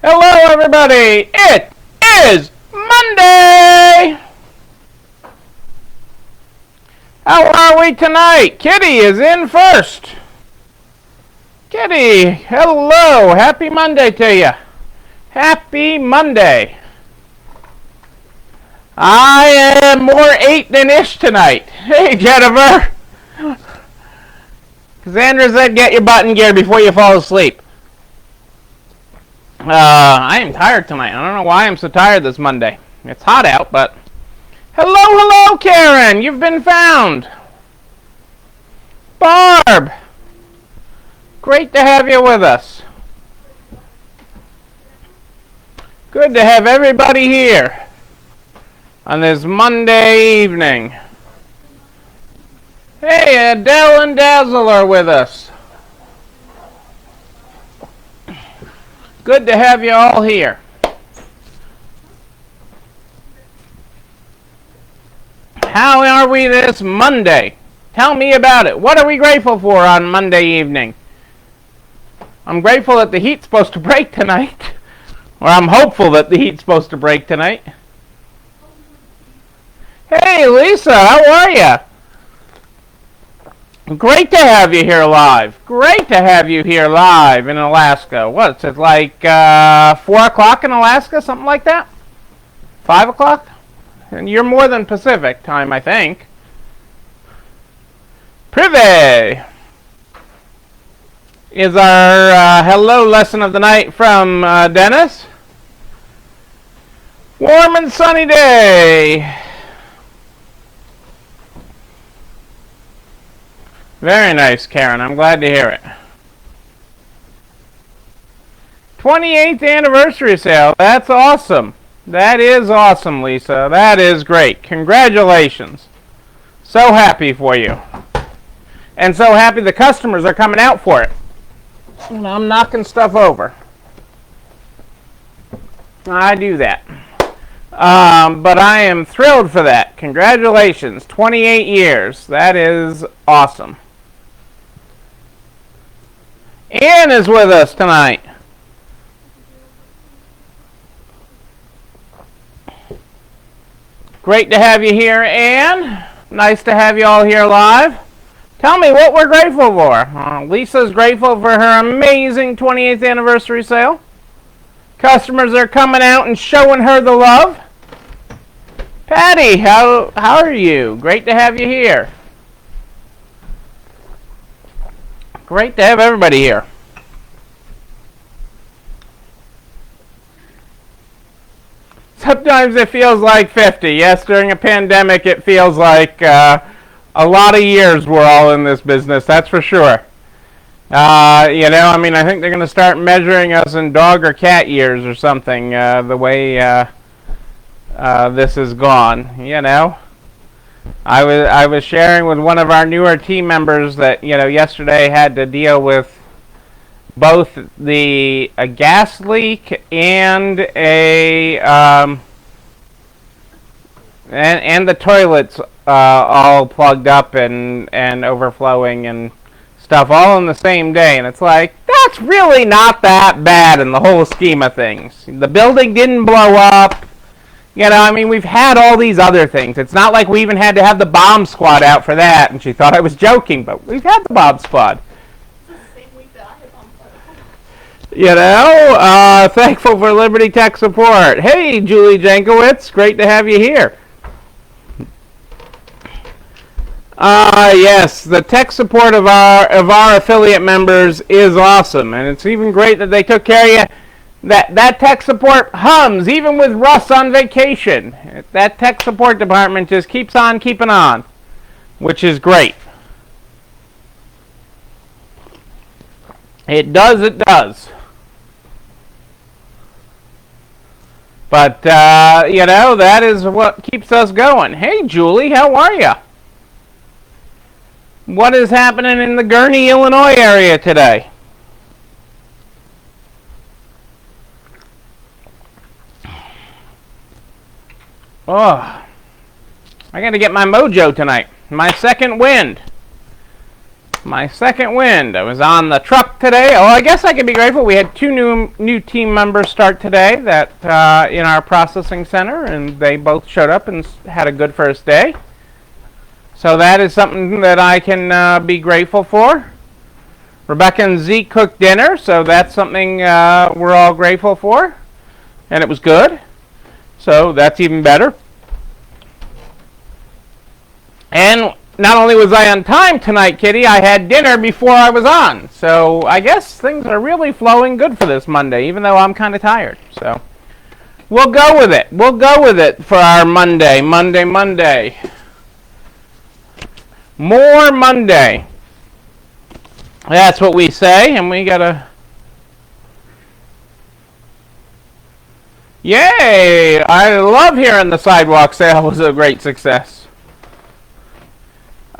Hello, everybody! It is Monday! How are we tonight? Kitty is in first. Kitty, hello! Happy Monday to you. Happy Monday. I am more 8 than Ish tonight. Hey, Jennifer! Cassandra said get your butt in gear before you fall asleep. I am tired tonight. I don't know why I'm so tired this Monday. It's hot out, but... Hello, Karen! You've been found! Barb! Great to have you with us. Good to have everybody here on this Monday evening. Hey, Adele and Dazzle are with us. Good to have you all here. How are we this Monday? Tell me about it. What are we grateful for on Monday evening? I'm grateful that the heat's supposed to break tonight. Or I'm hopeful that the heat's supposed to break tonight. Hey, Lisa, how are you? Great to have you here live. Great to have you here live in Alaska. What's it, like 4 o'clock in Alaska? Something like that? 5 o'clock? And you're more than Pacific time, I think. Privé is our hello lesson of the night from Dennis. Warm and sunny day. Very nice, Karen. I'm glad to hear it. 28th anniversary sale. That's awesome. That is awesome, Lisa. That is great. Congratulations. So happy for you. And so happy the customers are coming out for it. And I'm knocking stuff over. I do that. But I am thrilled for that. Congratulations. 28 years. That is awesome. Ann is with us tonight. Great to have you here, Ann. Nice to have you all here live. Tell me what we're grateful for. Lisa's grateful for her amazing 28th anniversary sale. Customers are coming out and showing her the love. Patty, how are you? Great to have you here. Great to have everybody here. Sometimes it feels like 50. Yes, during a pandemic, it feels like a lot of years we're all in this business, that's for sure. I think they're going to start measuring us in dog or cat years or something, the way this has gone, I was sharing with one of our newer team members that, yesterday had to deal with both a gas leak and and the toilets all plugged up and overflowing and stuff all in the same day, and it's like, that's really not that bad in the whole scheme of things. The building didn't blow up. We've had all these other things. It's not like we even had to have the bomb squad out for that, and she thought I was joking, but we've had the bomb squad. Thankful for Liberty Tech support. Hey, Julie Jankowitz, great to have you here. Yes, the tech support of our affiliate members is awesome, and it's even great that they took care of you. That tech support hums, even with Russ on vacation. That tech support department just keeps on keeping on, which is great. It does. But, that is what keeps us going. Hey, Julie, how are you? What is happening in the Gurnee, Illinois area today? Oh, I got to get my mojo tonight. My second wind. My second wind. I was on the truck today. Oh, I guess I can be grateful. We had 2 new team members start today that in our processing center, and they both showed up and had a good first day. So that is something that I can be grateful for. Rebecca and Zeke cooked dinner, so that's something we're all grateful for. And it was good. So that's even better. And not only was I on time tonight, Kitty, I had dinner before I was on. So I guess things are really flowing good for this Monday, even though I'm kind of tired. So we'll go with it. We'll go with it for our Monday. Monday. More Monday. That's what we say, and we gotta... Yay! I love hearing the sidewalk sale was a great success.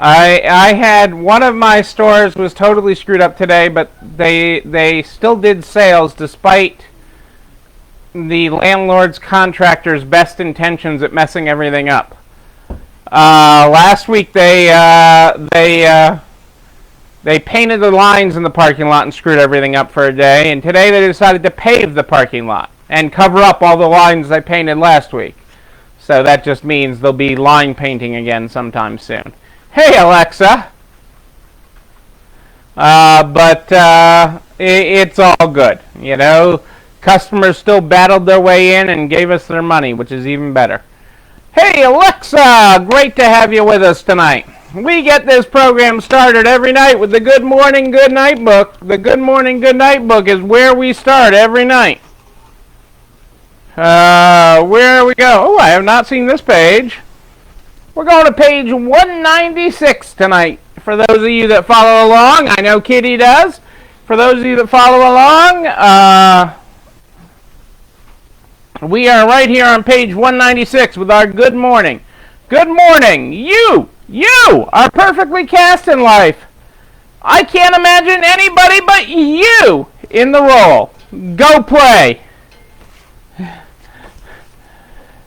I had one of my stores was totally screwed up today, but they still did sales despite the landlord's contractor's best intentions at messing everything up. Last week they painted the lines in the parking lot and screwed everything up for a day, and today they decided to pave the parking lot and cover up all the lines they painted last week. So that just means there'll be line painting again sometime soon. Hey, Alexa. It's all good. You know, customers still battled their way in and gave us their money, which is even better. Hey, Alexa, great to have you with us tonight. We get this program started every night with the Good Morning, Good Night book. The Good Morning, Good Night book is where we start every night. Where we go? Oh, I have not seen this page. We're going to page 196 tonight. For those of you that follow along, I know Kitty does. For those of you that follow along, we are right here on page 196 with our good morning. Good morning. You are perfectly cast in life. I can't imagine anybody but you in the role. Go play.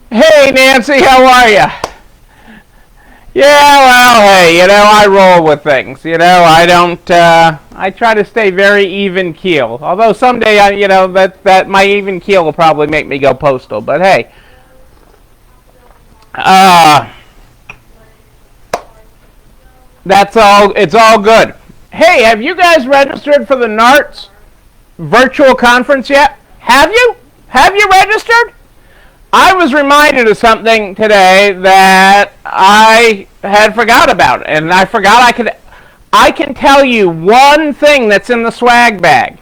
Hey, Nancy, how are you? Yeah, well, hey, you know, I roll with things. You know, I don't, I try to stay very even keel. Although someday, that my even keel will probably make me go postal. But hey, that's all, it's all good. Hey, have you guys registered for the NARTS virtual conference yet? Have you? Have you registered? I was reminded of something today that I had forgot about, and I forgot I can tell you one thing that's in the swag bag.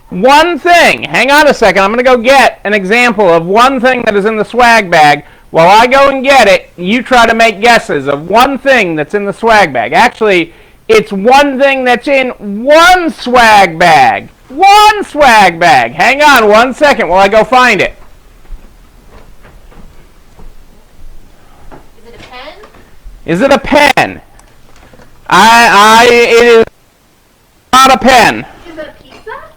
One thing. Hang on a second. I'm going to go get an example of one thing that is in the swag bag. While I go and get it, you try to make guesses of one thing that's in the swag bag. Actually, it's one thing that's in one swag bag. One swag bag. Hang on 1 second while I go find it. Is it a pen? It is not a pen. Is it a pizza?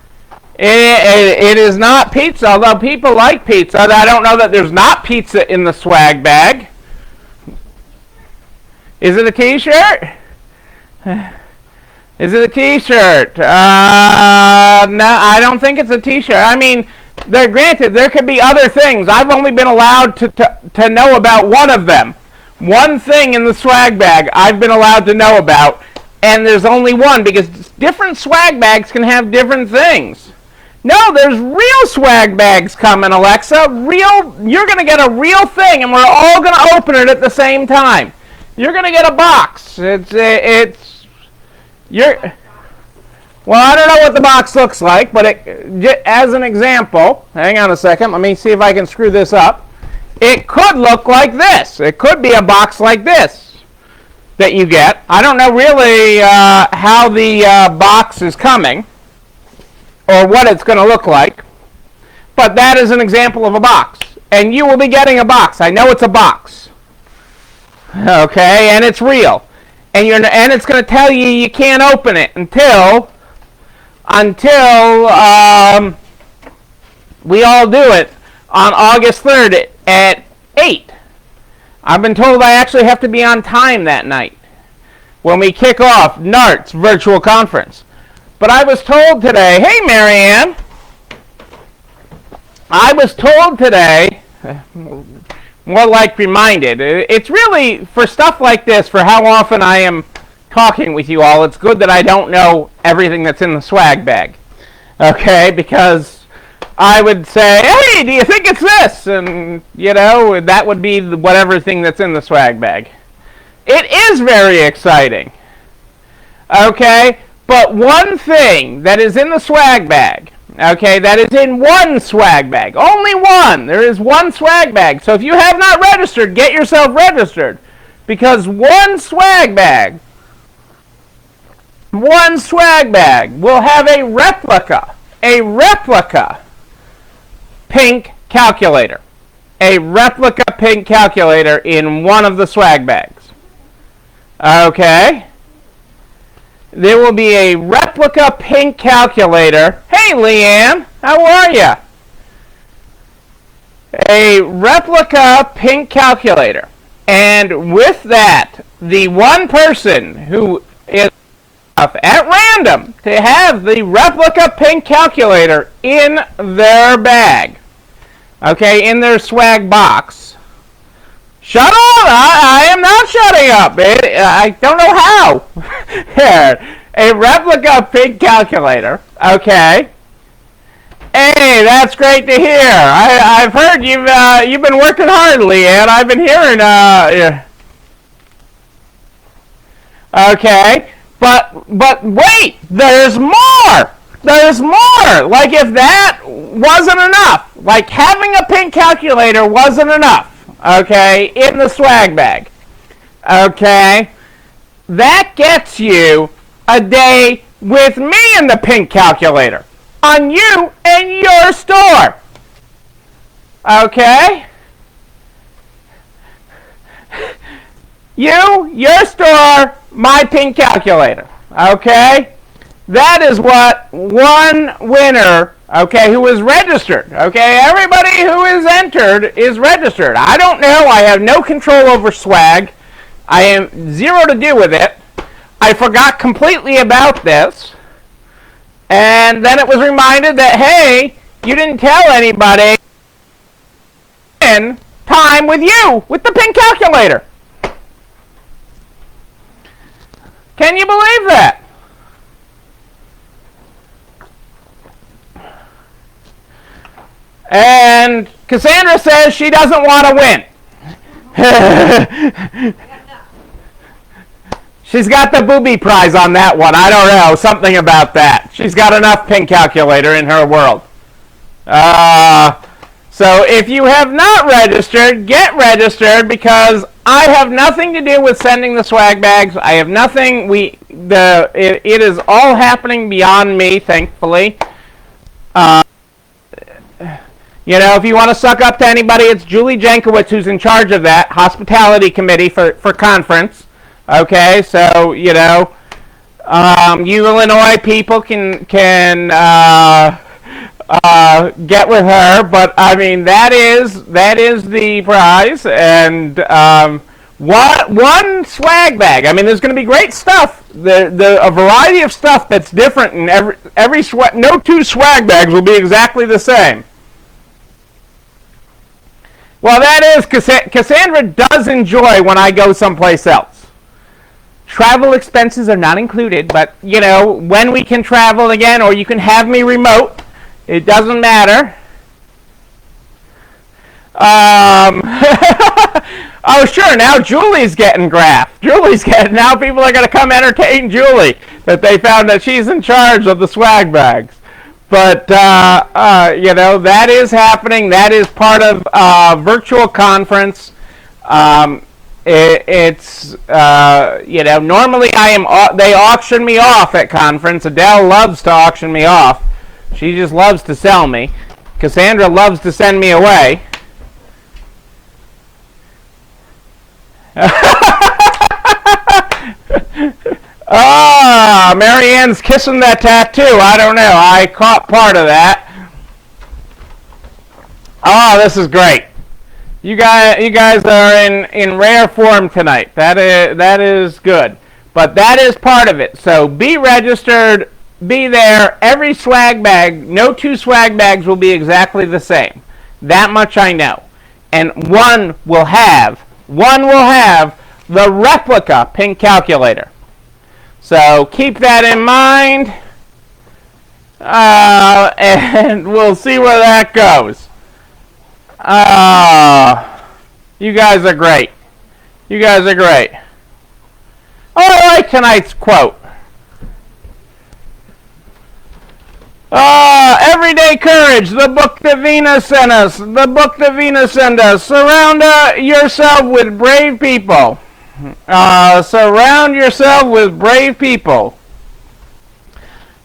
It is not pizza, although people like pizza. I don't know that there's not pizza in the swag bag. Is it a t-shirt? Is it a t-shirt? No, I don't think it's a t-shirt. I mean, granted, there could be other things. I've only been allowed to know about one of them. One thing in the swag bag I've been allowed to know about, and there's only one because different swag bags can have different things. No, there's real swag bags coming, Alexa. You're going to get a real thing, and we're all going to open it at the same time. You're going to get a box. Well, I don't know what the box looks like, but as an example, hang on a second. Let me see if I can screw this up. It could look like this. It could be a box like this that you get. I don't know really how the box is coming or what it's going to look like, but that is an example of a box. And you will be getting a box. I know it's a box. Okay, and it's real. And it's going to tell you you can't open it until we all do it on August 3rd at 8. I've been told I actually have to be on time that night. when we kick off NART's virtual conference. But I was told today, hey Marianne, I was told today, more like reminded, it's really for stuff like this, for how often I am talking with you all, it's good that I don't know everything that's in the swag bag. Okay, because I would say, hey, do you think it's this? And, you know, that would be whatever thing that's in the swag bag. It is very exciting. Okay, but one thing that is in the swag bag, okay, that is in one swag bag, only one, there is one swag bag. So if you have not registered, get yourself registered. Because one swag bag will have a replica pink calculator. A replica pink calculator in one of the swag bags. Okay? There will be a replica pink calculator. Hey, Leanne, how are you? A replica pink calculator. And with that, the one person who is at random to have the replica pink calculator in their bag, okay, in their swag box. Shut up! I am not shutting up. I don't know how. Here, a replica pink calculator, okay. Hey, that's great to hear. I've heard you've been working hard, Leanne. I've been hearing. Okay. But wait, there's more! There's more! Like if that wasn't enough, like having a pink calculator wasn't enough, okay, in the swag bag, okay, that gets you a day with me in the pink calculator on you and your store, okay? Your store, my pink calculator, okay? That is what one winner, okay, who is registered, okay? Everybody who is entered is registered. I don't know. I have no control over swag. I am zero to do with it. I forgot completely about this. And then it was reminded that, hey, you didn't tell anybody in time with you with the pink calculator. Can you believe that? And Cassandra says she doesn't want to win. She's got the booby prize on that one. I don't know. Something about that. She's got enough pink calculator in her world. So if you have not registered, get registered because I have nothing to do with sending the swag bags. I have nothing. It is all happening beyond me, thankfully. You know, if you want to suck up to anybody, it's Julie Jankowicz who's in charge of that hospitality committee for conference. Okay, so you know, you Illinois people can get with her, but I mean that is the prize, and one swag bag. I mean, there's going to be great stuff. A variety of stuff that's different, and every no two swag bags will be exactly the same. Well, that is, Cassandra does enjoy when I go someplace else. Travel expenses are not included, but, you know, when we can travel again, or you can have me remote, it doesn't matter. Oh, sure, now Julie's getting graphed. Now people are going to come entertain Julie, that they found that she's in charge of the swag bags. But, you know, that is happening. That is part of virtual conference. It's, you know, normally they auction me off at conference. Adele loves to auction me off. She just loves to sell me. Cassandra loves to send me away. Marianne's kissing that tattoo. I don't know. I caught part of that. Oh, this is great. You guys are in rare form tonight. That is good. But that is part of it. So be registered, be there. Every swag bag, no two swag bags will be exactly the same. That much I know. And one will have the replica pink calculator. So keep that in mind. And we'll see where that goes. You guys are great. You guys are great. Oh, I like tonight's quote. Everyday courage. The book Davina sent us. The book Davina sent us. Surround yourself with brave people. Surround yourself with brave people.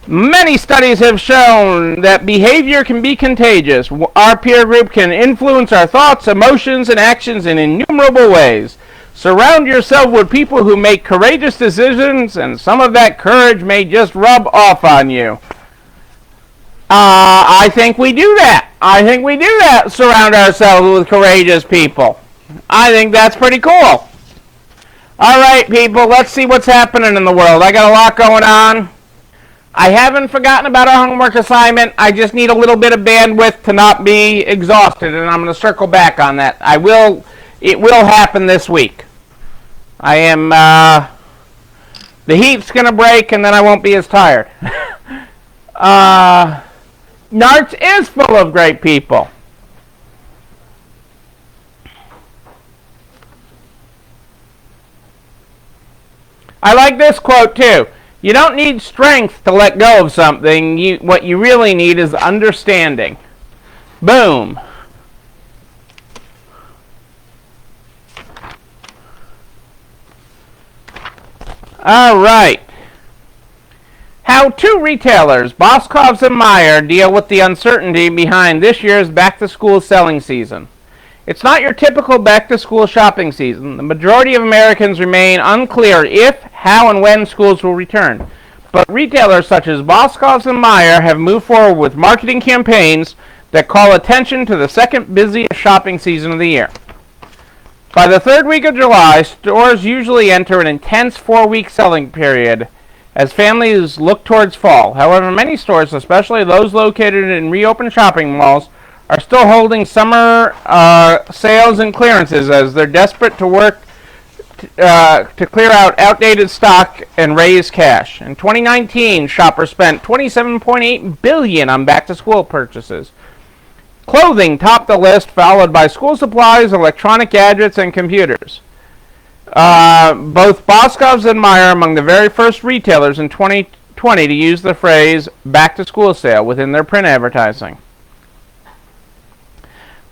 Many studies have shown that behavior can be contagious. Our peer group can influence our thoughts, emotions, and actions in innumerable ways. Surround yourself with people who make courageous decisions, and some of that courage may just rub off on you. I think we do that. I think we do that. Surround ourselves with courageous people. I think that's pretty cool. All right, people, let's see what's happening in the world. I got a lot going on. I haven't forgotten about our homework assignment. I just need a little bit of bandwidth to not be exhausted, and I'm going to circle back on that. It will happen this week. The heat's going to break, and then I won't be as tired. Narts is full of great people. I like this quote, too. You don't need strength to let go of something. What you really need is understanding. Boom. All right. How two retailers, Boscov's and Meijer, deal with the uncertainty behind this year's back-to-school selling season. It's not your typical back-to-school shopping season. The majority of Americans remain unclear if, how, and when schools will return. But retailers such as Boscov's and Meijer have moved forward with marketing campaigns that call attention to the second busiest shopping season of the year. By the third week of July, stores usually enter an intense 4-week selling period as families look towards fall. However, many stores, especially those located in reopened shopping malls, are still holding summer sales and clearances as they're desperate to work to clear out outdated stock and raise cash. In 2019, shoppers spent $27.8 billion on back-to-school purchases. Clothing topped the list, followed by school supplies, electronic gadgets, and computers. Both Boscov's and Meijer are among the very first retailers in 2020 to use the phrase back-to-school sale within their print advertising.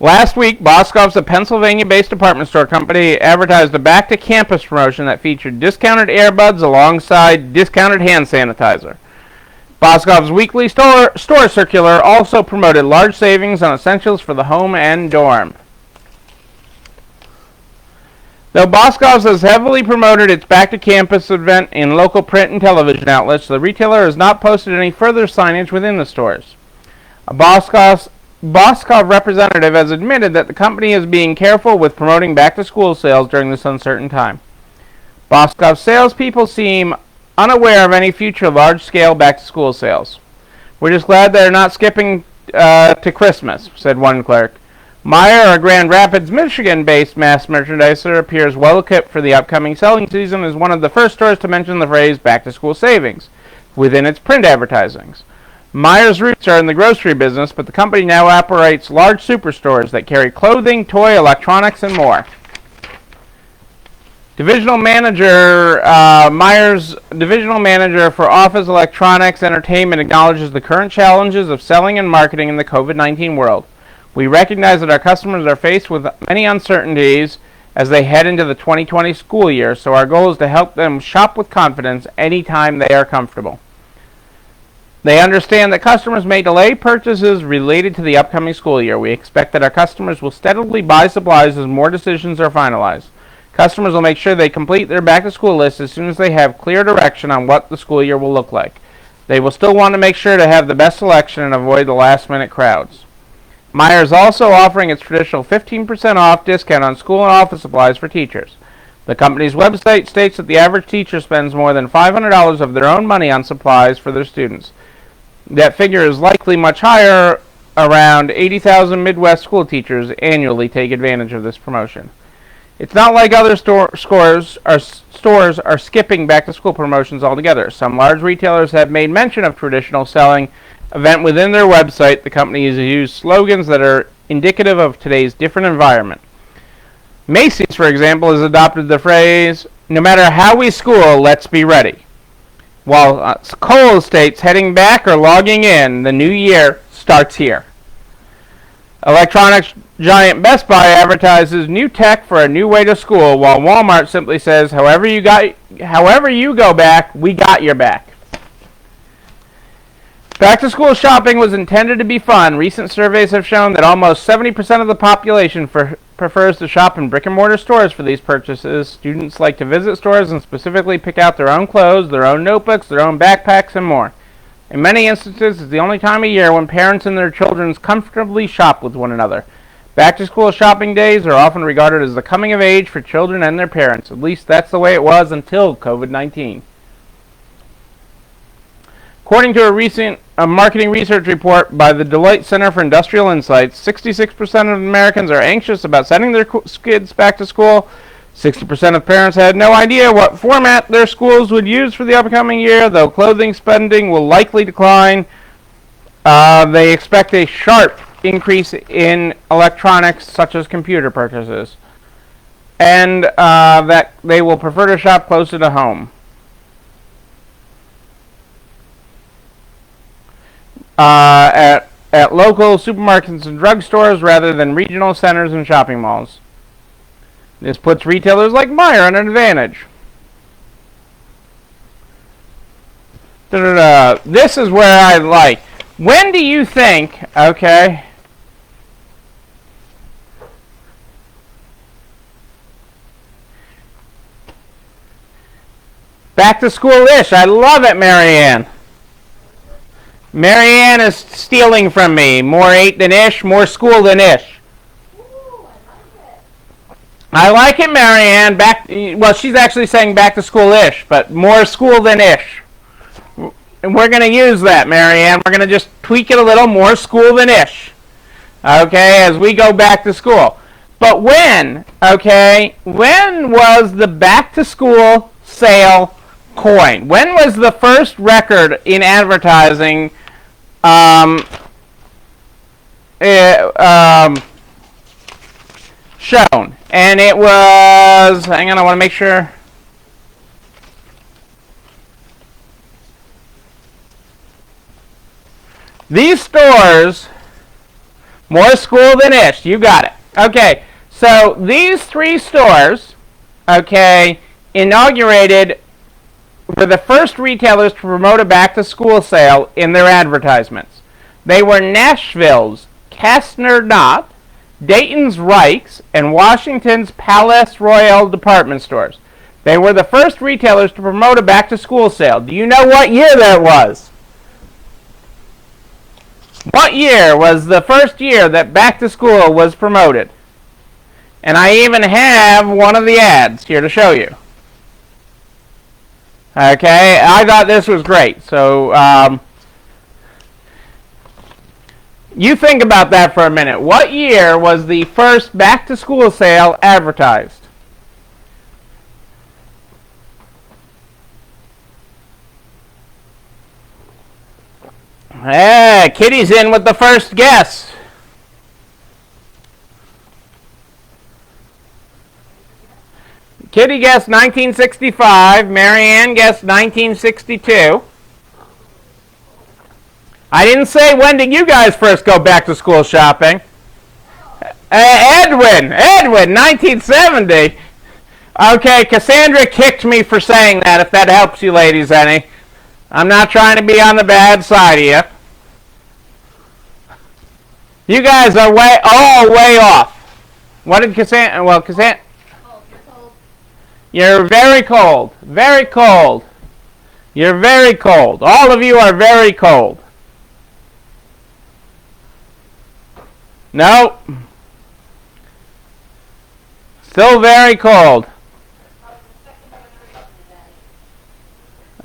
Last week, Boscov's, a Pennsylvania-based department store company, advertised a back-to-campus promotion that featured discounted earbuds alongside discounted hand sanitizer. Boscov's weekly store circular also promoted large savings on essentials for the home and dorm. Though Boscov's has heavily promoted its back-to-campus event in local print and television outlets, the retailer has not posted any further signage within the stores. A Boscov representative has admitted that the company is being careful with promoting back-to-school sales during this uncertain time. Boscov salespeople seem unaware of any future large-scale back-to-school sales. We're just glad they're not skipping to Christmas, said one clerk. Meijer, a Grand Rapids, Michigan-based mass merchandiser, appears well-equipped for the upcoming selling season as one of the first stores to mention the phrase back-to-school savings within its print advertisings. Meijer's roots are in the grocery business, but the company now operates large superstores that carry clothing, toy, electronics, and more. Divisional manager, Meijer's divisional manager for office electronics entertainment acknowledges the current challenges of selling and marketing in the COVID-19 world. We recognize that our customers are faced with many uncertainties as they head into the 2020 school year, so our goal is to help them shop with confidence anytime they are comfortable. They understand that customers may delay purchases related to the upcoming school year. We expect that our customers will steadily buy supplies as more decisions are finalized. Customers will make sure they complete their back-to-school list as soon as they have clear direction on what the school year will look like. They will still want to make sure to have the best selection and avoid the last-minute crowds. Meijer is also offering its traditional 15% off discount on school and office supplies for teachers. The company's website states that the average teacher spends more than $500 of their own money on supplies for their students. That figure is likely much higher. Around 80,000 Midwest school teachers annually take advantage of this promotion. It's not like other stores are skipping back-to-school promotions altogether. Some large retailers have made mention of traditional selling event within their website. The company has used slogans that are indicative of today's different environment. Macy's, for example, has adopted the phrase, "No matter how we school, let's be ready." While Kohl's states, "Heading back or logging in, the new year starts here." Electronics giant Best Buy advertises new tech for a new way to school, while Walmart simply says, however you go back, we got your back. Back-to-school shopping was intended to be fun. Recent surveys have shown that almost 70% of the population prefers to shop in brick-and-mortar stores for these purchases. Students like to visit stores and specifically pick out their own clothes, their own notebooks, their own backpacks, and more. In many instances, it's the only time of year when parents and their children comfortably shop with one another. Back-to-school shopping days are often regarded as the coming of age for children and their parents. At least that's the way it was until COVID-19. According to a recent marketing research report by the Deloitte Center for Industrial Insights, 66% of Americans are anxious about sending their kids back to school. 60% of parents had no idea what format their schools would use for the upcoming year, though clothing spending will likely decline. They expect a sharp increase in electronics, such as computer purchases, and that they will prefer to shop closer to home. At local supermarkets and drugstores rather than regional centers and shopping malls. This puts retailers like Meijer on an advantage. This is where I like. When do you think, okay, back to school-ish. I love it, Marianne. Marianne is stealing from me. More 8 than ish, more school than ish. I like it, Marianne. Well, she's actually saying back to school-ish, but more school than ish. And we're going to use that, Marianne. We're going to just tweak it a little, more school than ish. Okay, as we go back to school. But when, okay, when was the back to school sale coined? When was the first record in advertising shown? And it was, hang on, I want to make sure. These stores, more school than ish, you got it. Okay, so these 3 stores, okay, inaugurated, were the first retailers to promote a back-to-school sale in their advertisements. They were Nashville's Kastner Knott, Dayton's Reich's, and Washington's Palace Royale department stores. They were the first retailers to promote a back-to-school sale. Do you know what year that was? What year was the first year that back-to-school was promoted? And I even have one of the ads here to show you. Okay, I thought this was great. So, you think about that for a minute. What year was the first back-to-school sale advertised? Hey, Kitty's in with the first guess. Kitty guessed 1965. Marianne guessed 1962. I didn't say when did you guys first go back to school shopping. Edwin, 1970. Okay, Cassandra kicked me for saying that, if that helps you ladies any. I'm not trying to be on the bad side of you. You guys are way off. What did Cassandra, well, Cassandra, you're very cold, very cold. You're very cold. All of you are very cold. No. Still very cold.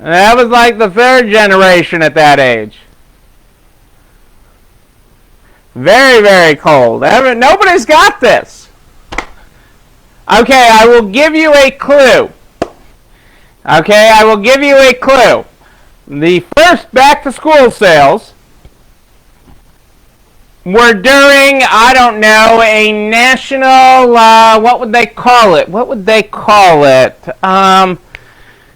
That was like the third generation at that age. Very, very cold. Nobody's got this. Okay, I will give you a clue. Okay, I will give you a clue. The first back-to-school sales were during, I don't know, a national, what would they call it? What would they call it?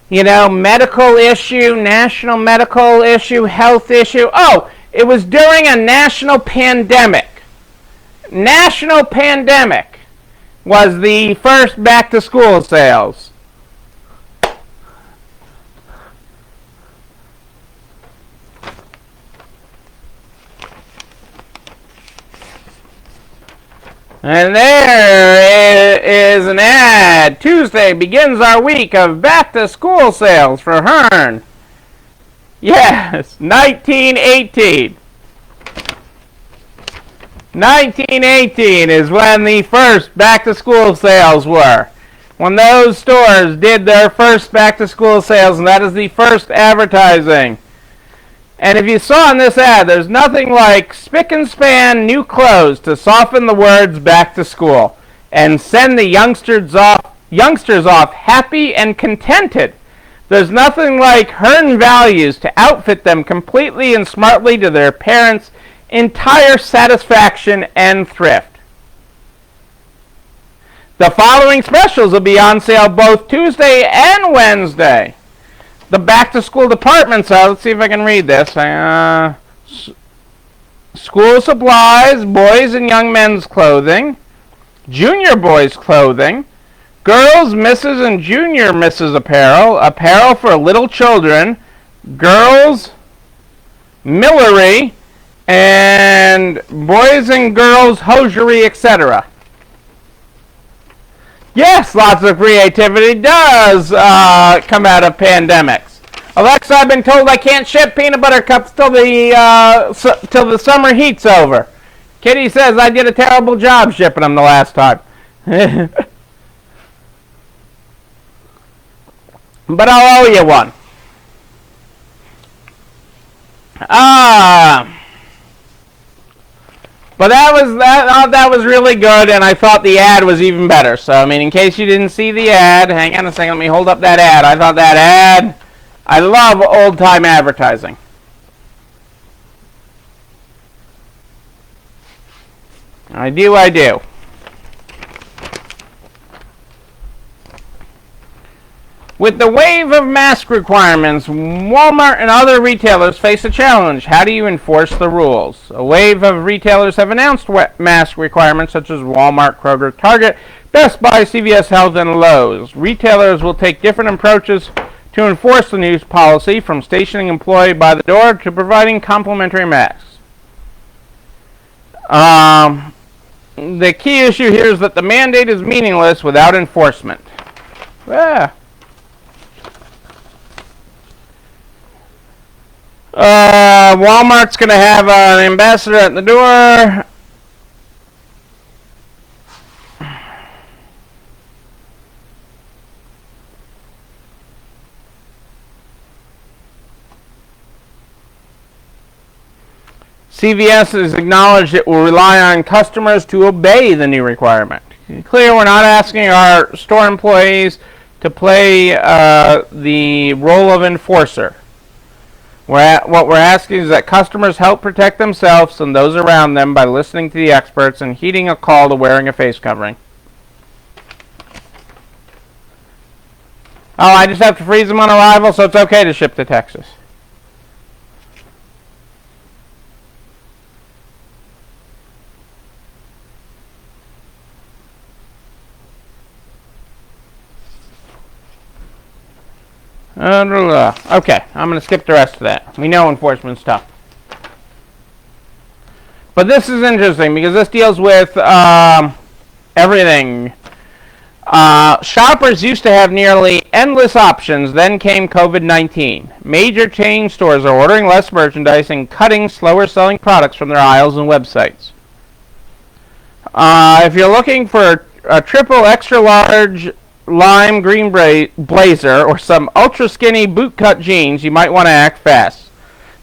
Medical issue, national medical issue, health issue. Oh, it was during a national pandemic. National pandemic was the first back-to-school sales. And there is an ad. Tuesday begins our week of back-to-school sales for Hearn. Yes, 1918. 1918 is when the first back-to-school sales were. When those stores did their first back-to-school sales, and that is the first advertising. And if you saw in this ad, there's nothing like spick and span new clothes to soften the words back to school and send the youngsters off happy and contented. There's nothing like Hearn values to outfit them completely and smartly to their parents' entire satisfaction and thrift. The following specials will be on sale both Tuesday and Wednesday. The back-to-school departments are, let's see if I can read this. School supplies, boys and young men's clothing, junior boys clothing, girls, misses, and junior misses apparel, apparel for little children, girls, millery, and boys and girls hosiery, etc. Yes, lots of creativity does come out of pandemics. Alexa, I've been told I can't ship peanut butter cups till the summer heat's over. Kitty says I did a terrible job shipping them the last time. But I'll owe you one. But that was really good, and I thought the ad was even better. So, I mean, in case you didn't see the ad, hang on a second, let me hold up that ad. I thought that ad, I love old-time advertising. I do. With the wave of mask requirements, Walmart and other retailers face a challenge. How do you enforce the rules? A wave of retailers have announced mask requirements such as Walmart, Kroger, Target, Best Buy, CVS Health, and Lowe's. Retailers will take different approaches to enforce the new policy, from stationing employee by the door to providing complimentary masks. The key issue here is that the mandate is meaningless without enforcement. Walmart's going to have an ambassador at the door. CVS has acknowledged it will rely on customers to obey the new requirement. Clear, we're not asking our store employees to play the role of enforcer. What we're asking is that customers help protect themselves and those around them by listening to the experts and heeding a call to wearing a face covering. Oh, I just have to freeze them on arrival, so it's okay to ship to Texas. Okay, I'm going to skip the rest of that. We know enforcement's tough. But this is interesting because this deals with everything. Shoppers used to have nearly endless options, then came COVID-19. Major chain stores are ordering less merchandise and cutting slower selling products from their aisles and websites. If you're looking for a triple extra large lime green blazer or some ultra skinny bootcut jeans, you might want to act fast.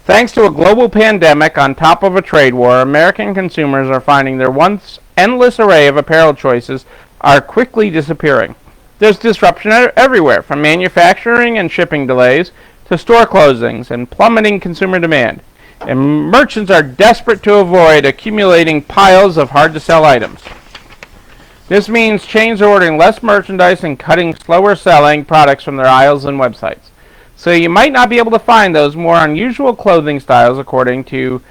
Thanks to a global pandemic on top of a trade war, American consumers are finding their once endless array of apparel choices are quickly disappearing. There's disruption everywhere, from manufacturing and shipping delays to store closings and plummeting consumer demand. And merchants are desperate to avoid accumulating piles of hard-to-sell items. This means chains are ordering less merchandise and cutting slower-selling products from their aisles and websites. So you might not be able to find those more unusual clothing styles, according to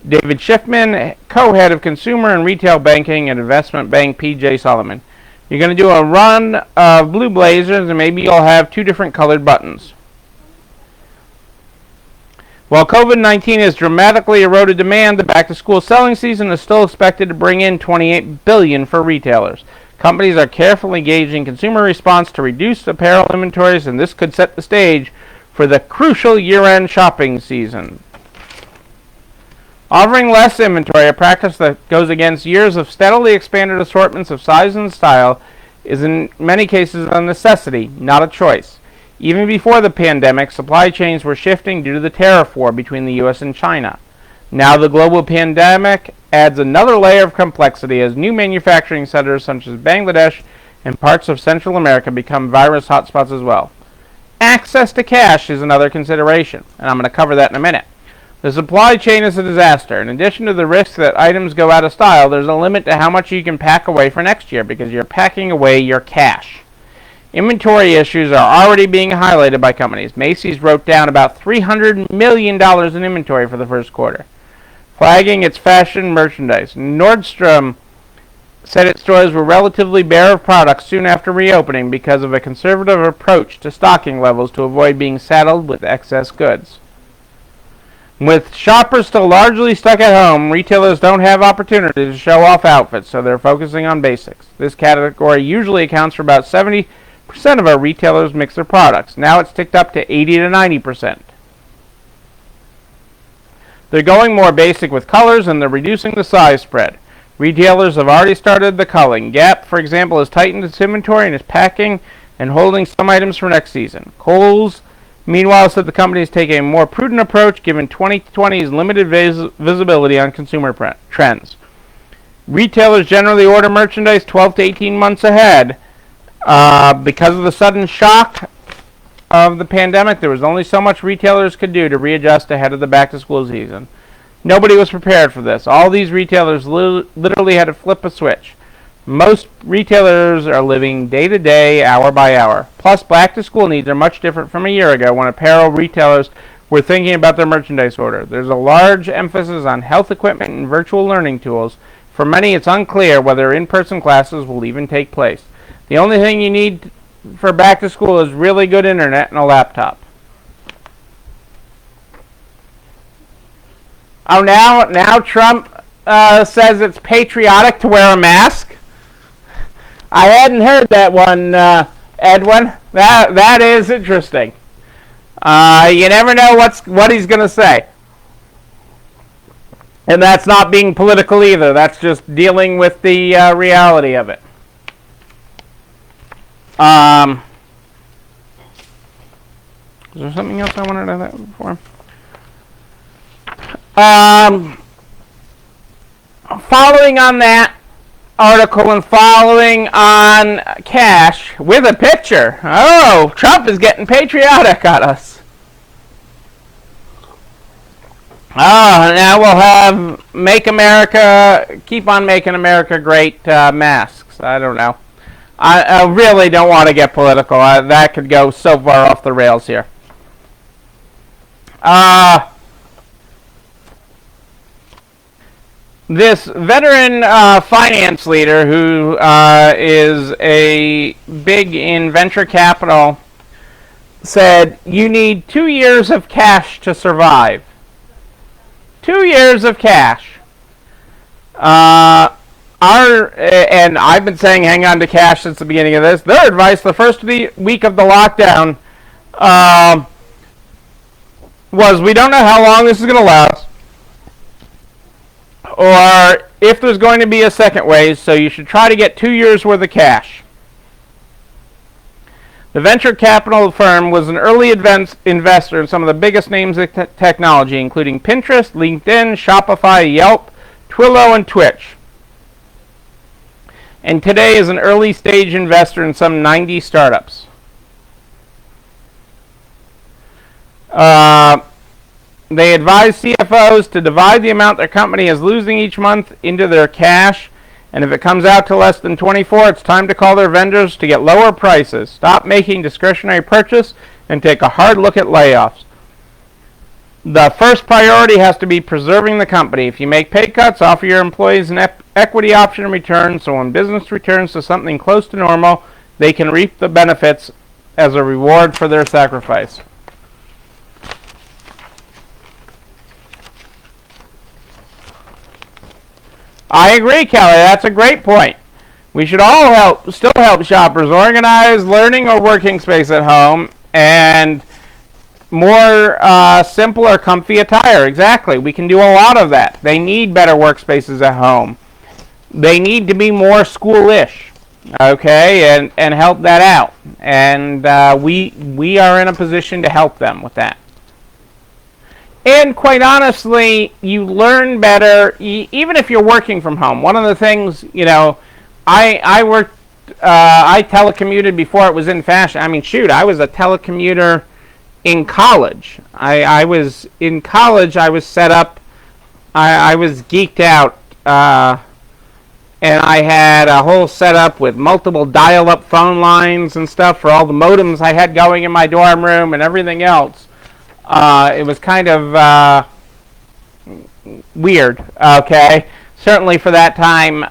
David Schiffman, co-head of consumer and retail banking at investment bank P.J. Solomon. You're going to do a run of blue blazers, and maybe you'll have 2 different colored buttons. While COVID-19 has dramatically eroded demand, the back-to-school selling season is still expected to bring in $28 billion for retailers. Companies are carefully gauging consumer response to reduced apparel inventories, and this could set the stage for the crucial year-end shopping season. Offering less inventory, a practice that goes against years of steadily expanded assortments of size and style, is in many cases a necessity, not a choice. Even before the pandemic, supply chains were shifting due to the tariff war between the U.S. and China. Now the global pandemic adds another layer of complexity as new manufacturing centers such as Bangladesh and parts of Central America become virus hotspots as well. Access to cash is another consideration, and I'm going to cover that in a minute. The supply chain is a disaster. In addition to the risk that items go out of style, there's a limit to how much you can pack away for next year because you're packing away your cash. Inventory issues are already being highlighted by companies. Macy's wrote down about $300 million in inventory for the first quarter, flagging its fashion merchandise. Nordstrom said its stores were relatively bare of products soon after reopening because of a conservative approach to stocking levels to avoid being saddled with excess goods. With shoppers still largely stuck at home, retailers don't have opportunity to show off outfits, so they're focusing on basics. This category usually accounts for about 70% of our retailers mix their products. Now it's ticked up to 80 to 90%. They're going more basic with colors, and they're reducing the size spread. Retailers have already started the culling. Gap, for example, has tightened its inventory and is packing and holding some items for next season. Kohl's, meanwhile, said the company is taking a more prudent approach given 2020's limited visibility on consumer trends. Retailers generally order merchandise 12 to 18 months ahead. Because of the sudden shock of the pandemic, there was only so much retailers could do to readjust ahead of the back-to-school season. Nobody was prepared for this. All these retailers literally had to flip a switch. Most retailers are living day to day, hour by hour. Plus, back-to-school needs are much different from a year ago when apparel retailers were thinking about their merchandise order. There's a large emphasis on health equipment and virtual learning tools. For many, it's unclear whether in-person classes will even take place. The only thing you need for back-to-school is really good internet and a laptop. Oh, now Trump says it's patriotic to wear a mask. I hadn't heard that one, Edwin. That is interesting. You never know what he's going to say. And that's not being political either. That's just dealing with the reality of it. Is there something else I wanted to say before? Following on that article and following on cash with a picture. Oh, Trump is getting patriotic on us. Oh, now we'll have Make America, Keep on Making America Great masks. I don't know. I really don't want to get political. That could go so far off the rails here. This veteran finance leader who is a big in venture capital said you need 2 years of cash to survive. 2 years of cash. And I've been saying hang on to cash since the beginning of this. Their advice the first week of the lockdown was we don't know how long this is going to last or if there's going to be a second wave, so you should try to get 2 years worth of cash. The venture capital firm was an early investor in some of the biggest names of technology, including Pinterest, LinkedIn, Shopify, Yelp, Twilio, and Twitch. And today is an early stage investor in some 90 startups. They advise CFOs to divide the amount their company is losing each month into their cash, and if it comes out to less than 24, it's time to call their vendors to get lower prices, stop making discretionary purchase, and take a hard look at layoffs. The first priority has to be preserving the company. If you make pay cuts, offer your employees an equity option in return, so when business returns to something close to normal, they can reap the benefits as a reward for their sacrifice. I agree, Kelly. That's a great point. We should all still help shoppers organize learning or working space at home and more simple or comfy attire. Exactly. We can do a lot of that. They need better workspaces at home. They need to be more schoolish, okay, and help that out. And we are in a position to help them with that. And quite honestly, you learn better even if you're working from home. One of the things, I telecommuted before it was in fashion. I mean, shoot, I was a telecommuter in college. I was in college. I was set up. I was geeked out, and I had a whole setup with multiple dial-up phone lines and stuff for all the modems I had going in my dorm room and everything else. It was kind of weird, okay? Certainly for that time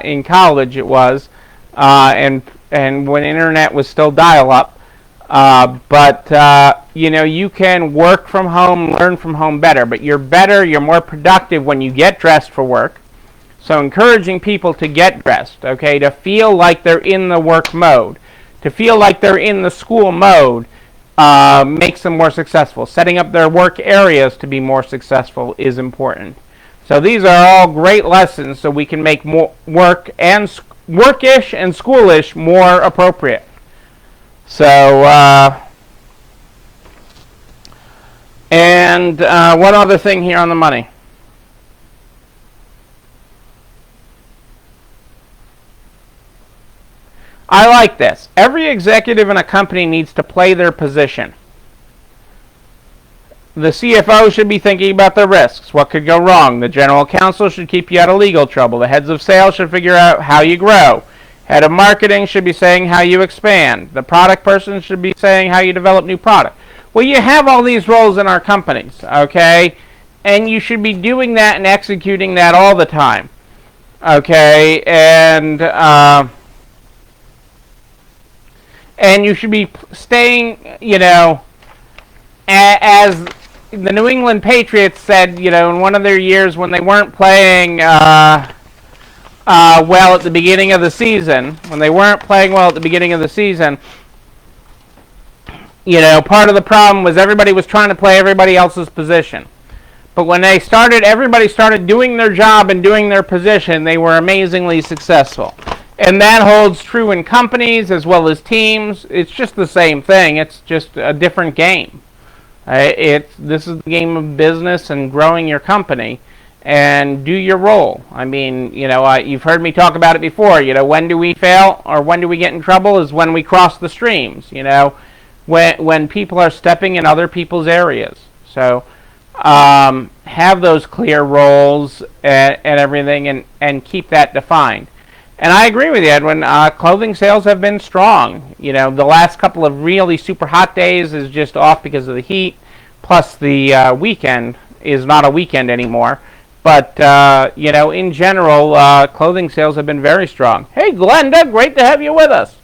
in college it was, and when internet was still dial-up. But you can work from home, learn from home better. But you're more productive when you get dressed for work. So encouraging people to get dressed, okay, to feel like they're in the work mode, to feel like they're in the school mode, makes them more successful. Setting up their work areas to be more successful is important. So these are all great lessons so we can make more workish and schoolish more appropriate. So, one other thing here on the money. I like this. Every executive in a company needs to play their position. The CFO should be thinking about the risks. What could go wrong? The general counsel should keep you out of legal trouble. The heads of sales should figure out how you grow. Head of marketing should be saying how you expand. The product person should be saying how you develop new product. Well, you have all these roles in our companies, okay? And you should be doing that and executing that all the time, okay? And you should be staying, as the New England Patriots said, in one of their years when they weren't playing well at the beginning of the season, part of the problem was everybody was trying to play everybody else's position. But when everybody started doing their job and doing their position, they were amazingly successful. And that holds true in companies as well as teams. It's just the same thing. It's just a different game. This is the game of business and growing your company, and do your role. I mean, you've heard me talk about it before. When do we fail or when do we get in trouble is when we cross the streams. When people are stepping in other people's areas. So have those clear roles and everything, and keep that defined. And I agree with you, Edwin. Clothing sales have been strong. The last couple of really super hot days is just off because of the heat. Plus, the weekend is not a weekend anymore. But, in general, clothing sales have been very strong. Hey, Glenda, great to have you with us.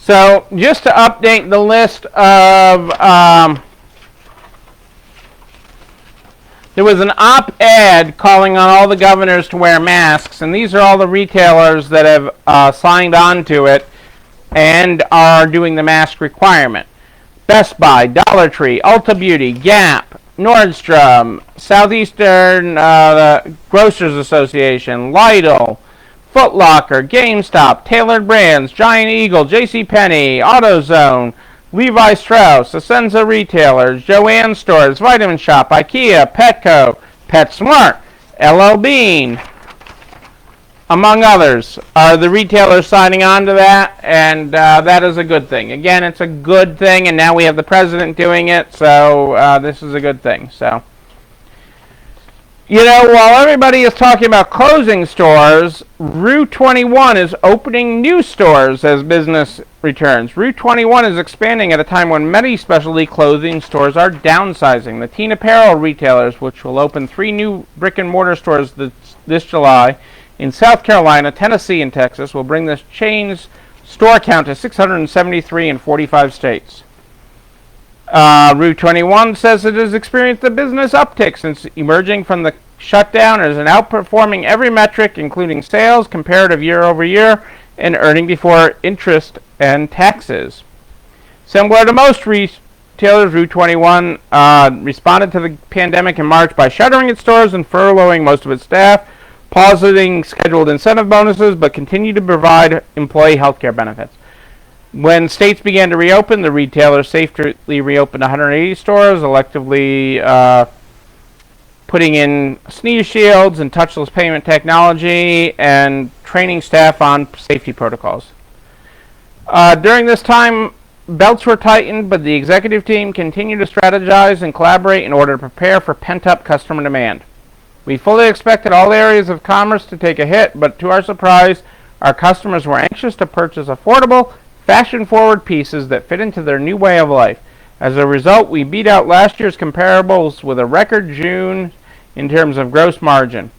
So, just to update the list of, there was an op-ed calling on all the governors to wear masks, and these are all the retailers that have signed on to it and are doing the mask requirement. Best Buy, Dollar Tree, Ulta Beauty, Gap, Nordstrom, Southeastern Grocers Association, Lidl, Foot Locker, GameStop, Tailored Brands, Giant Eagle, JCPenney, AutoZone, Levi Strauss, Essenza Retailers, Joann Stores, Vitamin Shop, IKEA, Petco, PetSmart, LL Bean, among others, are the retailers signing on to that, and that is a good thing. Again, it's a good thing, and now we have the president doing it, so this is a good thing. So, you know, while everybody is talking about closing stores, Rue 21 is opening new stores as business returns. Rue 21 is expanding at a time when many specialty clothing stores are downsizing. The teen apparel retailers, which will open 3 new brick-and-mortar stores this July, in South Carolina, Tennessee, and Texas, will bring the chain's store count to 673 in 45 states. Rue 21 says it has experienced a business uptick since emerging from the shutdown and is outperforming every metric, including sales, comparative year over year, and earning before interest and taxes. Similar to most retailers, Rue 21 responded to the pandemic in March by shuttering its stores and furloughing most of its staff, pausing scheduled incentive bonuses, but continued to provide employee health care benefits. When states began to reopen, the retailer safely reopened 180 stores, electively putting in sneeze shields and touchless payment technology and training staff on safety protocols. During this time, belts were tightened, but the executive team continued to strategize and collaborate in order to prepare for pent-up customer demand. We fully expected all areas of commerce to take a hit, but to our surprise, our customers were anxious to purchase affordable, fashion-forward pieces that fit into their new way of life. As a result, we beat out last year's comparables with a record June in terms of gross margin.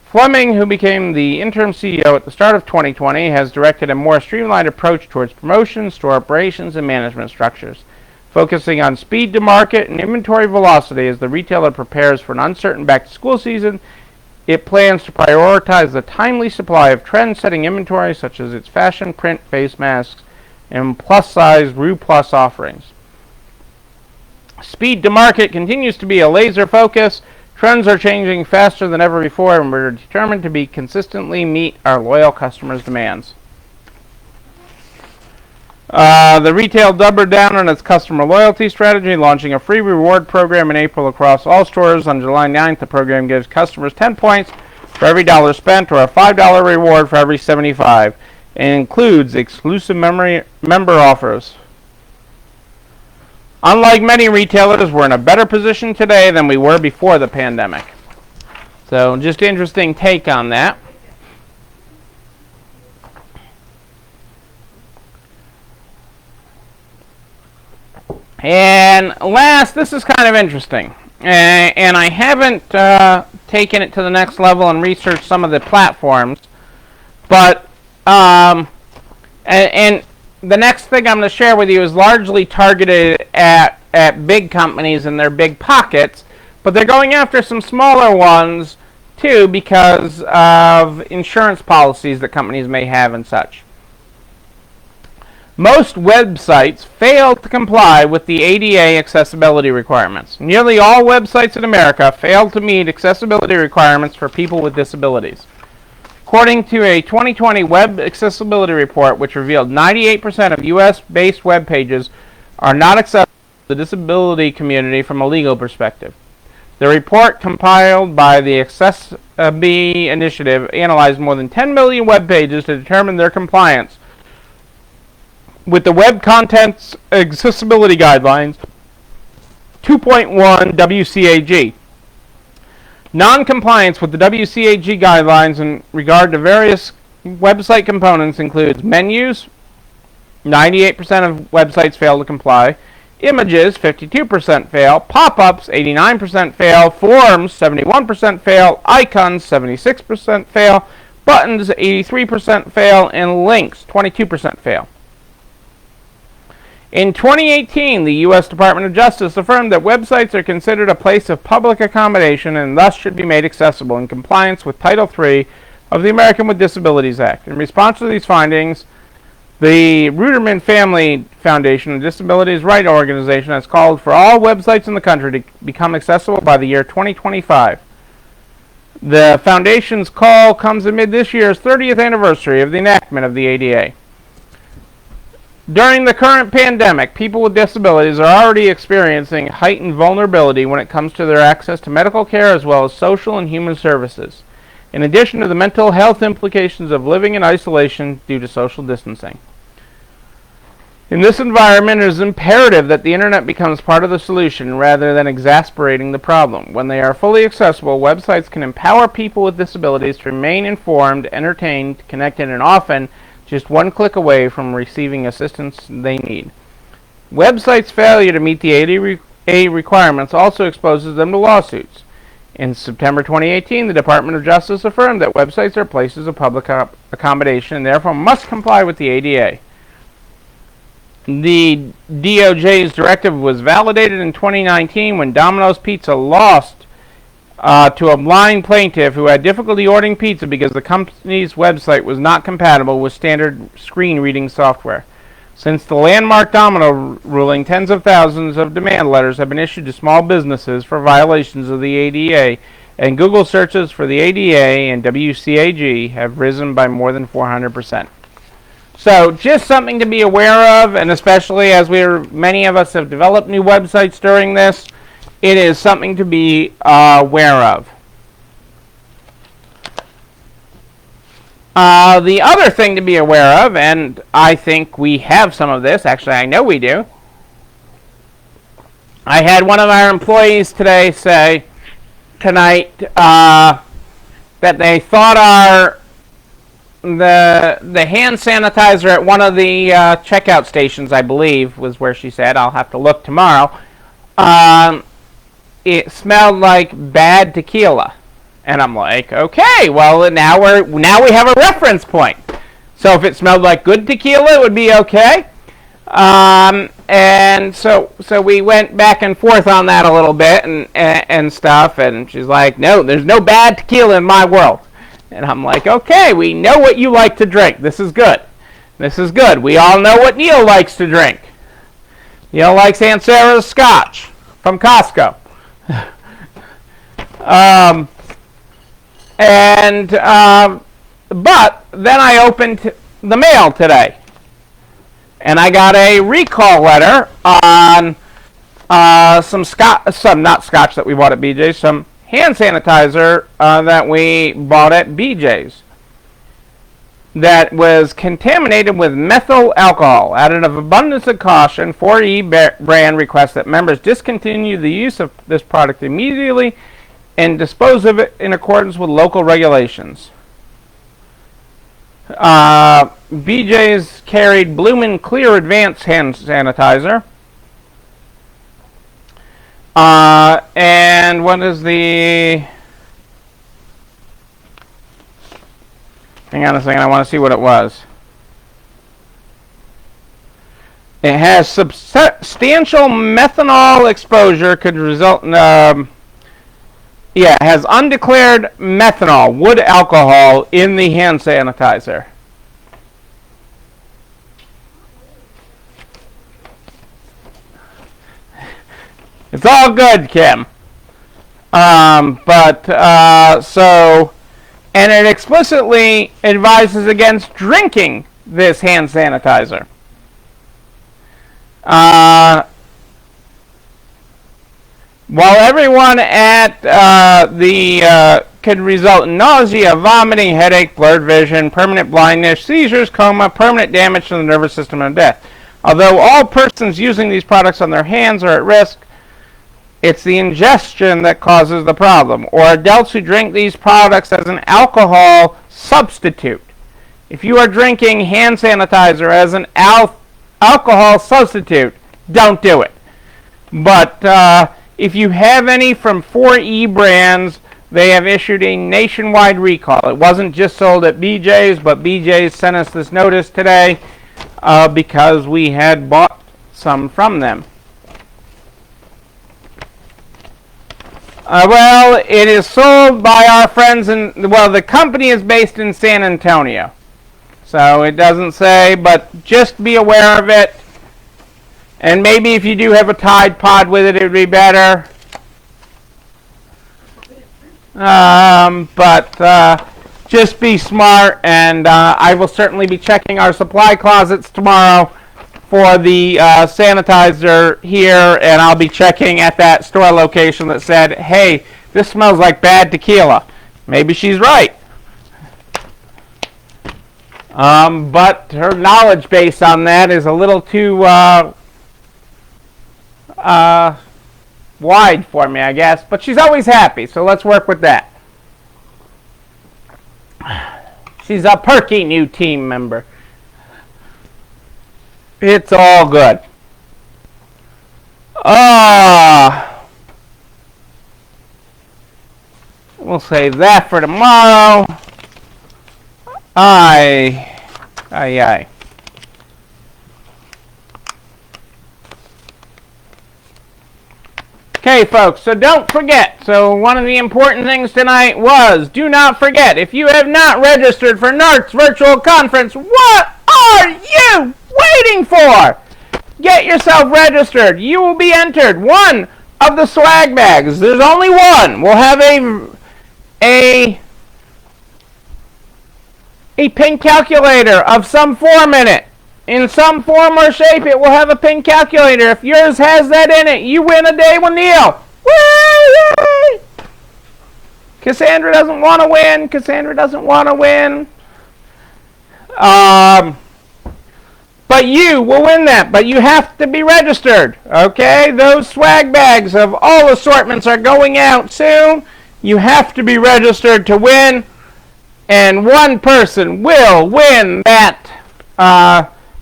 Fleming, who became the interim CEO at the start of 2020, has directed a more streamlined approach towards promotions, store operations, and management structures, focusing on speed to market and inventory velocity as the retailer prepares for an uncertain back-to-school season. It plans to prioritize the timely supply of trend-setting inventory, such as its fashion print face masks and plus-size Rue Plus offerings. Speed to market continues to be a laser focus. Trends are changing faster than ever before, and we're determined to be consistently meet our loyal customers' demands. The retail doubled down on its customer loyalty strategy, launching a free reward program in April across all stores. On July 9th, the program gives customers 10 points for every dollar spent, or a $5 reward for every 75, and includes exclusive member offers. Unlike many retailers, we're in a better position today than we were before the pandemic. So, just interesting take on that. And last, this is kind of interesting, and I haven't taken it to the next level and researched some of the platforms, but and the next thing I'm going to share with you is largely targeted at big companies and their big pockets, but they're going after some smaller ones too because of insurance policies that companies may have and such. Most websites fail to comply with the ADA accessibility requirements. Nearly all websites in America fail to meet accessibility requirements for people with disabilities. According to a 2020 Web Accessibility Report, which revealed 98% of U.S.-based web pages are not accessible to the disability community from a legal perspective. The report, compiled by the Access-B initiative, analyzed more than 10 million web pages to determine their compliance with the Web Contents Accessibility Guidelines 2.1 WCAG. Non-compliance with the WCAG guidelines in regard to various website components includes menus, 98% of websites fail to comply, images, 52% fail, pop-ups, 89% fail, forms, 71% fail, icons, 76% fail, buttons, 83% fail, and links, 22% fail. In 2018, the U.S. Department of Justice affirmed that websites are considered a place of public accommodation and thus should be made accessible in compliance with Title III of the American with Disabilities Act. In response to these findings, The Ruderman Family Foundation, a disabilities rights organization, has called for all websites in the country to become accessible by the year 2025. The foundation's call comes amid this year's 30th anniversary of the enactment of the ADA. During the current pandemic, people with disabilities are already experiencing heightened vulnerability when it comes to their access to medical care as well as social and human services, in addition to the mental health implications of living in isolation due to social distancing. In this environment, it is imperative that the internet becomes part of the solution rather than exacerbating the problem. When they are fully accessible, websites can empower people with disabilities to remain informed, entertained, connected, and often just one click away from receiving assistance they need. Websites' failure to meet the ADA requirements also exposes them to lawsuits. In September 2018, the Department of Justice affirmed that websites are places of public accommodation and therefore must comply with the ADA. The DOJ's directive was validated in 2019 when Domino's Pizza lost to a blind plaintiff who had difficulty ordering pizza because the company's website was not compatible with standard screen reading software. Since the landmark Domino ruling, tens of thousands of demand letters have been issued to small businesses for violations of the ADA, and Google searches for the ADA and WCAG have risen by more than 400%. So just something to be aware of, and especially as many of us have developed new websites during this, it is something to be aware of. The other thing to be aware of, and I think we have some of this, actually I know we do. I had one of our employees tonight that they thought the hand sanitizer at one of the checkout stations, I believe, was where she said. I'll have to look tomorrow. It smelled like bad tequila, and I'm like, okay, well now we have a reference point. So if it smelled like good tequila, it would be okay. And so we went back and forth on that a little bit and stuff. And she's like, no, there's no bad tequila in my world. And I'm like, okay, we know what you like to drink. This is good. This is good. We all know what Neil likes to drink. Neil likes Aunt Sarah's Scotch from Costco. But then I opened the mail today, and I got a recall letter on some not scotch that we bought at BJ's, some hand sanitizer that we bought at BJ's that was contaminated with methyl alcohol. Out of abundance of caution, 4E brand requests that members discontinue the use of this product immediately and dispose of it in accordance with local regulations. BJ's carried Bloomin' Clear Advanced hand sanitizer. And what is the... Hang on a second, I want to see what it was. It has substantial methanol exposure, could result in... it has undeclared methanol, wood alcohol, in the hand sanitizer. It's all good, Kim. And it explicitly advises against drinking this hand sanitizer. While everyone at could result in nausea, vomiting, headache, blurred vision, permanent blindness, seizures, coma, permanent damage to the nervous system, and death. Although all persons using these products on their hands are at risk, it's the ingestion that causes the problem, or adults who drink these products as an alcohol substitute. If you are drinking hand sanitizer as an alcohol substitute, don't do it. But if you have any from 4E brands, they have issued a nationwide recall. It wasn't just sold at BJ's, but BJ's sent us this notice today because we had bought some from them. Well, it is sold by our friends the company is based in San Antonio. So it doesn't say, but just be aware of it. And maybe if you do have a Tide Pod with it, it would be better. But just be smart, and I will certainly be checking our supply closets tomorrow for the sanitizer here, and I'll be checking at that store location that said, hey, this smells like bad tequila. Maybe she's right. But her knowledge base on that is a little too wide for me, I guess. But she's always happy, so let's work with that. She's a perky new team member. It's all good. We'll save that for tomorrow. Aye. Okay, folks, so don't forget. So one of the important things tonight was, do not forget, if you have not registered for NART's virtual conference, what are you waiting for? Get yourself registered. You will be entered one of the swag bags. There's only one. We'll have a pin calculator of some form in it. In some form or shape, it will have a pin calculator. If yours has that in it, you win a day with Neil. Woo! Cassandra doesn't want to win. Cassandra doesn't want to win. But you will win that. But you have to be registered. Okay? Those swag bags of all assortments are going out soon. You have to be registered to win. And one person will win that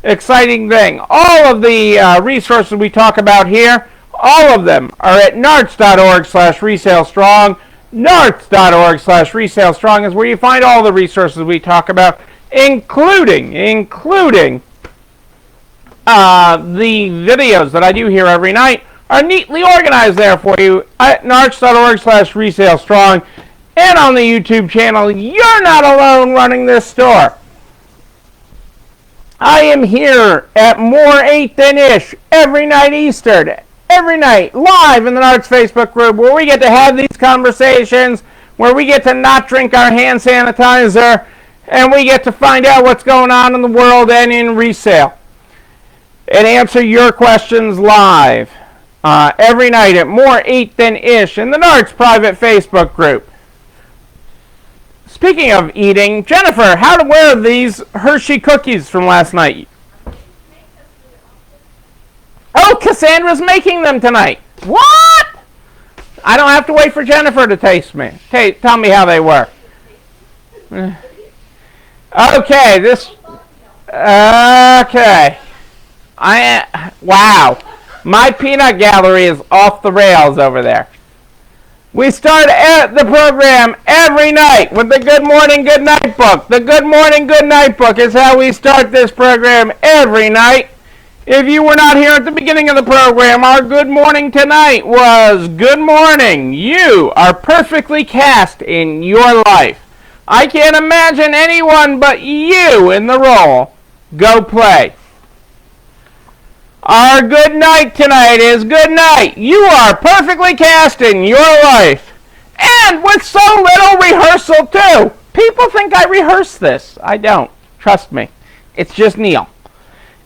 exciting thing. All of the resources we talk about here, all of them are at narts.org/resalestrong. narts.org/resalestrong is where you find all the resources we talk about, including the videos that I do here every night are neatly organized there for you at narts.org/resalestrong. And on the YouTube channel. You're not alone running this store. I am here at more 8 than ish every night Eastern. Every night, live in the Narts Facebook group, where we get to have these conversations, where we get to not drink our hand sanitizer, and we get to find out what's going on in the world and in resale. And answer your questions live. Every night at more 8 than ish in the Narts private Facebook group. Speaking of eating, Jennifer, where are these Hershey cookies from last night? Oh, Cassandra's making them tonight. What? I don't have to wait for Jennifer to taste me. Okay, tell me how they were. Okay, wow. My peanut gallery is off the rails over there. We start the program every night with the Good Morning, Good Night book. The Good Morning, Good Night book is how we start this program every night. If you were not here at the beginning of the program, our good morning tonight was, good morning, you are perfectly cast in your life. I can't imagine anyone but you in the role. Go play. Our good night tonight is, good night. You are perfectly cast in your life. And with so little rehearsal, too. People think I rehearse this. I don't. Trust me. It's just Neil.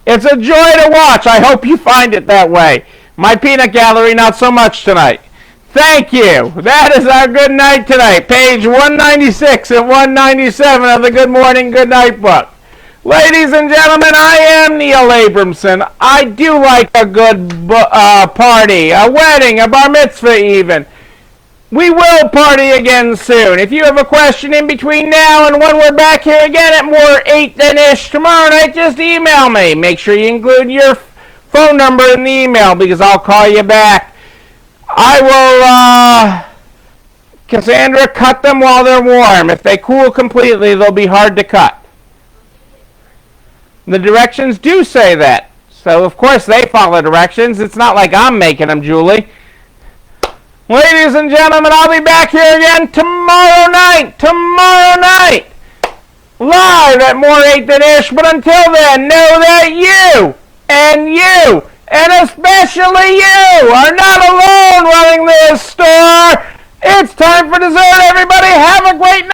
It's a joy to watch. I hope you find it that way. My peanut gallery, not so much tonight. Thank you. That is our good night tonight. Page 196 and 197 of the Good Morning, Good Night book. Ladies and gentlemen, I am Neil Abramson. I do like a good party, a wedding, a bar mitzvah even. We will party again soon. If you have a question in between now and when we're back here again at more 8 than ish tomorrow night, just email me. Make sure you include your phone number in the email because I'll call you back. I will, Cassandra, cut them while they're warm. If they cool completely, they'll be hard to cut. The directions do say that. So, of course, they follow directions. It's not like I'm making them, Julie. Ladies and gentlemen, I'll be back here again tomorrow night. Tomorrow night. live at More 8 Than Ish. But until then, know that you and especially you are not alone running this store. It's time for dessert, everybody. Have a great night.